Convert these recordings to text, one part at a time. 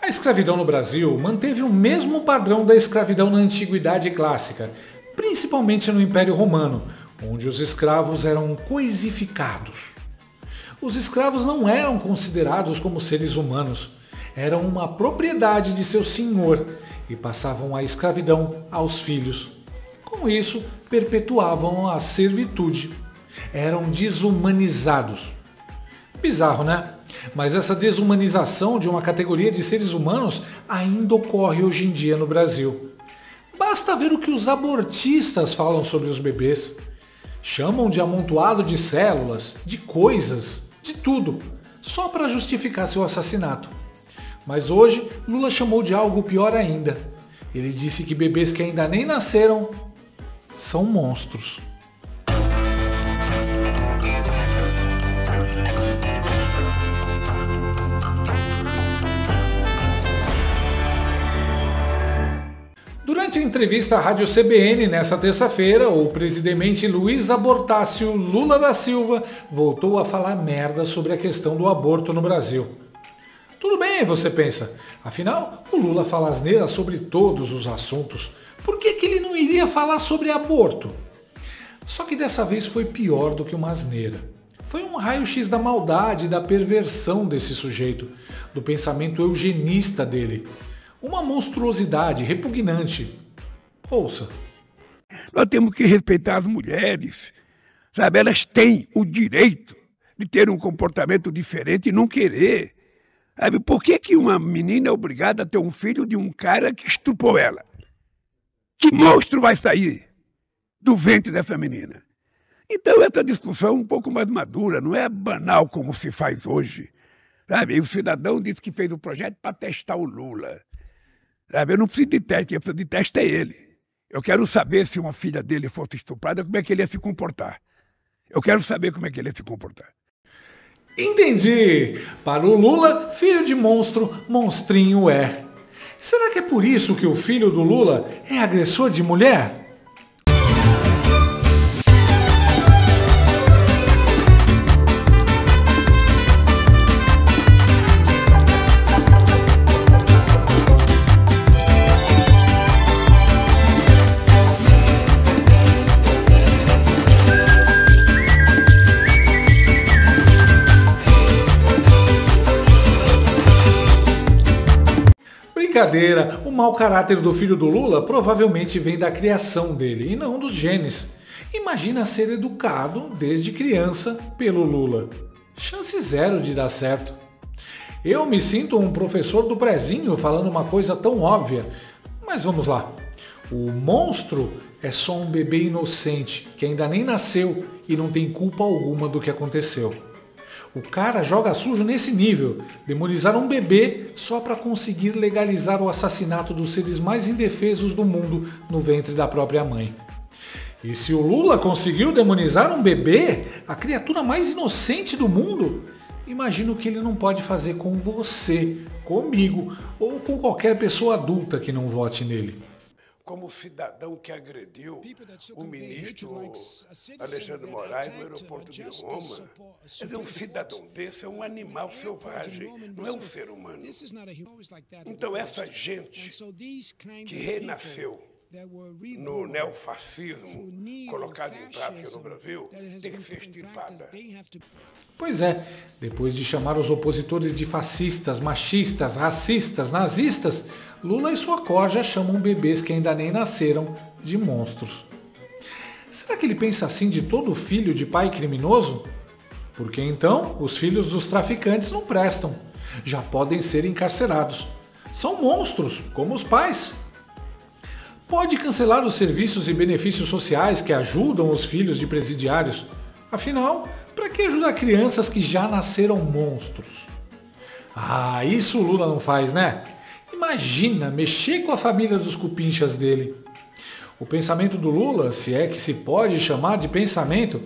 A escravidão no Brasil manteve o mesmo padrão da escravidão na Antiguidade Clássica, principalmente no Império Romano, onde os escravos eram coisificados. Os escravos não eram considerados como seres humanos, eram uma propriedade de seu senhor e passavam a escravidão aos filhos. Com isso, perpetuavam a servitude. Eram desumanizados. Bizarro, né? Mas essa desumanização de uma categoria de seres humanos ainda ocorre hoje em dia no Brasil. Basta ver o que os abortistas falam sobre os bebês. Chamam de amontoado de células, de coisas, de tudo, só para justificar seu assassinato. Mas hoje, Lula chamou de algo pior ainda. Ele disse que bebês que ainda nem nasceram são monstros. Durante a entrevista à Rádio CBN nesta terça-feira, o presidente Luiz Abortácio Lula da Silva voltou a falar merda sobre a questão do aborto no Brasil. Tudo bem, você pensa. Afinal, o Lula fala asneira sobre todos os assuntos. Por que ele não iria falar sobre aborto? Só que dessa vez foi pior do que uma asneira. Foi um raio-x da maldade e da perversão desse sujeito, do pensamento eugenista dele. Uma monstruosidade repugnante. Ouça. Nós temos que respeitar as mulheres, sabe? Elas têm o direito de ter um comportamento diferente e não querer. Sabe? Por que uma menina é obrigada a ter um filho de um cara que estuprou ela? Que monstro vai sair do ventre dessa menina? Então essa discussão é um pouco mais madura, não é banal como se faz hoje. Sabe? E o cidadão disse que fez o projeto para testar o Lula. Sabe? Eu não preciso de teste, quem precisa de teste é ele. Eu quero saber se uma filha dele fosse estuprada, como é que ele ia se comportar. Eu quero saber como é que ele ia se comportar. Entendi! Para o Lula, filho de monstro, monstrinho é. Será que é por isso que o filho do Lula é agressor de mulher? Brincadeira, o mau caráter do filho do Lula provavelmente vem da criação dele e não dos genes. Imagina ser educado desde criança pelo Lula. Chance zero de dar certo. Eu me sinto um professor do prezinho falando uma coisa tão óbvia. Mas vamos lá. O monstro é só um bebê inocente que ainda nem nasceu e não tem culpa alguma do que aconteceu. O cara joga sujo nesse nível, demonizar um bebê só para conseguir legalizar o assassinato dos seres mais indefesos do mundo no ventre da própria mãe. E se o Lula conseguiu demonizar um bebê, a criatura mais inocente do mundo, imagino o que ele não pode fazer com você, comigo ou com qualquer pessoa adulta que não vote nele. Como o cidadão que agrediu o ministro Alexandre Moraes no aeroporto de Roma. Quer dizer, um cidadão desse é um animal selvagem, não é um ser humano. Então essa gente que renasceu no neofascismo colocado em prática no Brasil tem que ser extirpada. Pois é, depois de chamar os opositores de fascistas, machistas, racistas, nazistas, Lula e sua corja chamam bebês que ainda nem nasceram de monstros. Será que ele pensa assim de todo filho de pai criminoso? Porque então os filhos dos traficantes não prestam, já podem ser encarcerados. São monstros, como os pais. Pode cancelar os serviços e benefícios sociais que ajudam os filhos de presidiários. Afinal, para que ajudar crianças que já nasceram monstros? Ah, isso o Lula não faz, né? Imagina mexer com a família dos cupinchas dele. O pensamento do Lula, se é que se pode chamar de pensamento,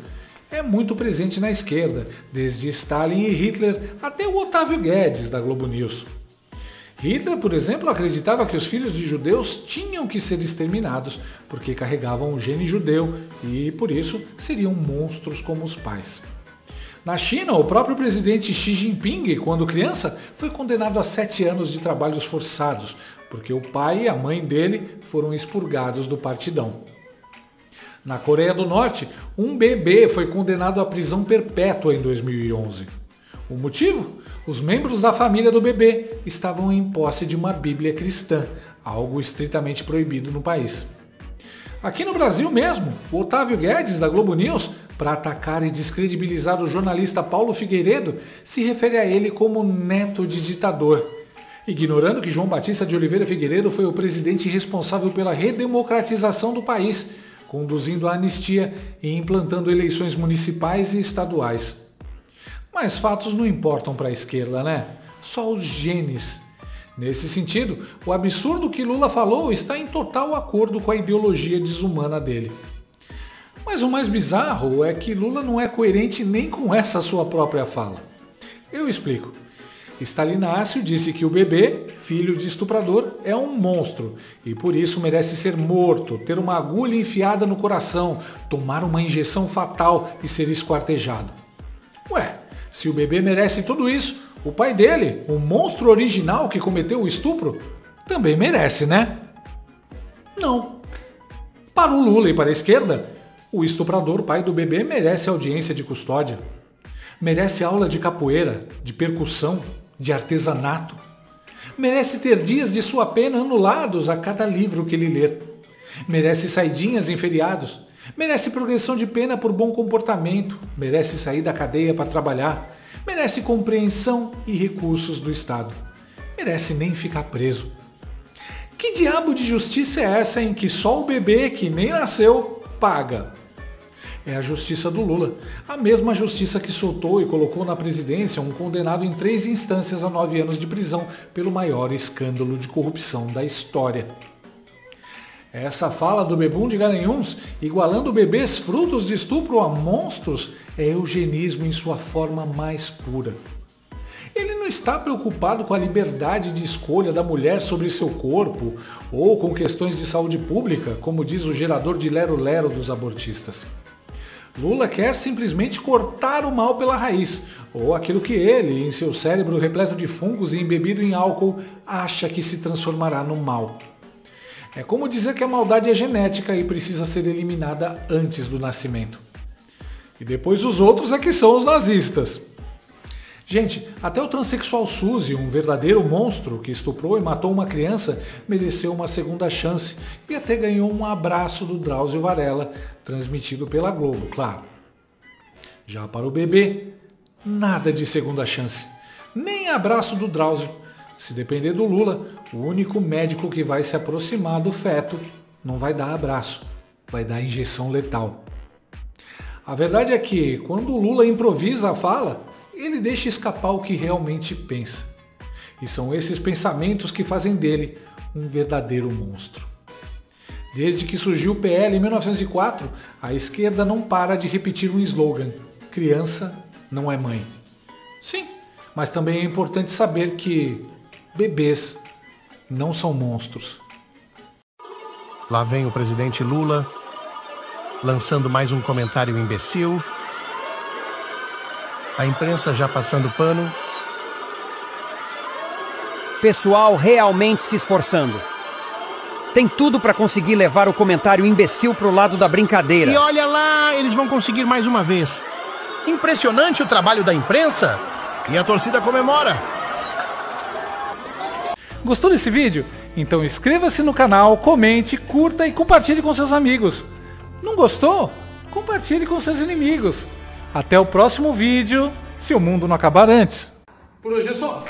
é muito presente na esquerda, desde Stalin e Hitler até o Otávio Guedes da Globo News. Hitler, por exemplo, acreditava que os filhos de judeus tinham que ser exterminados porque carregavam o gene judeu e, por isso, seriam monstros como os pais. Na China, o próprio presidente Xi Jinping, quando criança, foi condenado a 7 anos de trabalhos forçados, porque o pai e a mãe dele foram expurgados do partidão. Na Coreia do Norte, um bebê foi condenado à prisão perpétua em 2011. O motivo? Os membros da família do bebê estavam em posse de uma Bíblia cristã, algo estritamente proibido no país. Aqui no Brasil mesmo, o Otávio Guedes, da Globo News, para atacar e descredibilizar o jornalista Paulo Figueiredo, se refere a ele como neto de ditador, ignorando que João Batista de Oliveira Figueiredo foi o presidente responsável pela redemocratização do país, conduzindo a anistia e implantando eleições municipais e estaduais. Mas fatos não importam para a esquerda, né? Só os genes. Nesse sentido, o absurdo que Lula falou está em total acordo com a ideologia desumana dele. Mas o mais bizarro é que Lula não é coerente nem com essa sua própria fala. Eu explico. Stalinácio disse que o bebê, filho de estuprador, é um monstro e por isso merece ser morto, ter uma agulha enfiada no coração, tomar uma injeção fatal e ser esquartejado. Ué, se o bebê merece tudo isso, o pai dele, o monstro original que cometeu o estupro, também merece, né? Não. Para o Lula e para a esquerda, o estuprador, pai do bebê, merece audiência de custódia. Merece aula de capoeira, de percussão, de artesanato. Merece ter dias de sua pena anulados a cada livro que ele ler. Merece saidinhas em feriados. Merece progressão de pena por bom comportamento. Merece sair da cadeia para trabalhar. Merece compreensão e recursos do Estado. Merece nem ficar preso. Que diabo de justiça é essa em que só o bebê que nem nasceu paga? É a justiça do Lula, a mesma justiça que soltou e colocou na presidência um condenado em 3 instâncias a 9 anos de prisão pelo maior escândalo de corrupção da história. Essa fala do bebum de Garanhuns, igualando bebês frutos de estupro a monstros, é eugenismo em sua forma mais pura. Ele não está preocupado com a liberdade de escolha da mulher sobre seu corpo ou com questões de saúde pública, como diz o gerador de lero-lero dos abortistas. Lula quer simplesmente cortar o mal pela raiz, ou aquilo que ele, em seu cérebro repleto de fungos e embebido em álcool, acha que se transformará no mal. É como dizer que a maldade é genética e precisa ser eliminada antes do nascimento. E depois os outros é que são os nazistas. Gente, até o transexual Suzy, um verdadeiro monstro que estuprou e matou uma criança, mereceu uma segunda chance e até ganhou um abraço do Drauzio Varela, transmitido pela Globo, claro. Já para o bebê, nada de segunda chance, nem abraço do Drauzio. Se depender do Lula, o único médico que vai se aproximar do feto não vai dar abraço, vai dar injeção letal. A verdade é que, quando o Lula improvisa a fala, ele deixa escapar o que realmente pensa. E são esses pensamentos que fazem dele um verdadeiro monstro. Desde que surgiu o PL em 1904, a esquerda não para de repetir um slogan: criança não é mãe. Sim, mas também é importante saber que bebês não são monstros. Lá vem o presidente Lula, lançando mais um comentário imbecil. A imprensa já passando pano. Pessoal realmente se esforçando. Tem tudo para conseguir levar o comentário imbecil pro lado da brincadeira. E olha lá, eles vão conseguir mais uma vez. Impressionante o trabalho da imprensa. E a torcida comemora. Gostou desse vídeo? Então inscreva-se no canal, comente, curta e compartilhe com seus amigos. Não gostou? Compartilhe com seus inimigos. Até o próximo vídeo, se o mundo não acabar antes. Por hoje é só.